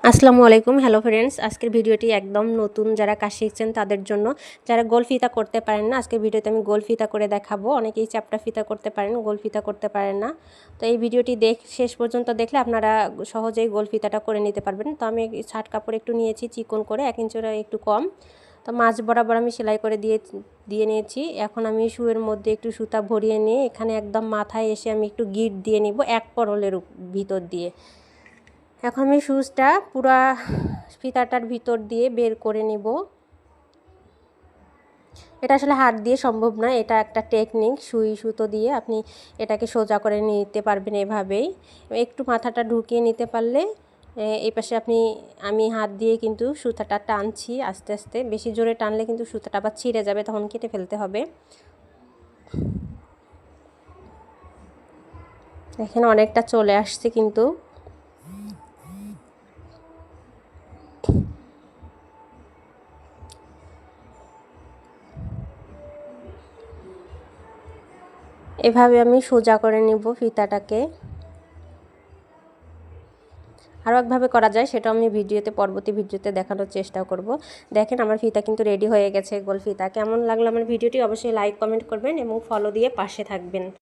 আসসালামু আলাইকুম। Hello friends, আজকের ভিডিওটি একদম নতুন যারা কাজ শিখছেন তাদের জন্য। যারা গোল ফিতা করতে পারেন না, আজকের ভিডিওতে আমি গোল ফিতা করে দেখাবো। অনেকেই চ্যাপ্টা ফিতা করতে পারেন, গোল ফিতা করতে পারেন না। তো এই ভিডিওটি শেষ পর্যন্ত দেখলে আপনারা সহজেই গোল ফিতাটা করে নিতে পারবেন। তো আমি শার্ট কাপড় একটু নিয়েছি চিকন করে, 1 ইঞ্চির একটু কম। তো মাঝ বরাবর আমি সেলাই করে দিয়ে নিয়েছি। এখন আমি শুয়ের মধ্যে একটু সুতা ভরিয়ে নিয়ে এখানে একদম মাথায় এসে আমি একটু গিট দিয়ে নিব এক পরলের ভিতর দিয়ে। এখন আমি সুচটা পুরা ফিতাটার ভিতর দিয়ে বের করে নিব। এটা আসলে হাত দিয়ে সম্ভব না, এটা একটা টেকনিক। সুই সুতো দিয়ে আপনি এটাকে সোজা করে নিতে পারবেন এভাবেই। একটু মাথাটা ঢুকিয়ে নিতে পারলে এই পাশে আমি হাত দিয়ে কিন্তু সুতাটা টানছি আস্তে আস্তে। বেশি জোরে টানলে কিন্তু সুতাটা আবার ছিঁড়ে যাবে, তখন কেটে ফেলতে হবে। এখানে অনেকটা চলে আসছে কিন্তু। এভাবে আমি সোজা করে নিব ফিতাটাকে। আরও একভাবে করা যায়, সেটা আমি পরবর্তী ভিডিওতে দেখানোর চেষ্টা করব। দেখেন আমার ফিতা কিন্তু রেডি হয়ে গেছে, গোল ফিতা। কেমন লাগলো আমার ভিডিওটি অবশ্যই লাইক কমেন্ট করবেন এবং ফলো দিয়ে পাশে থাকবেন।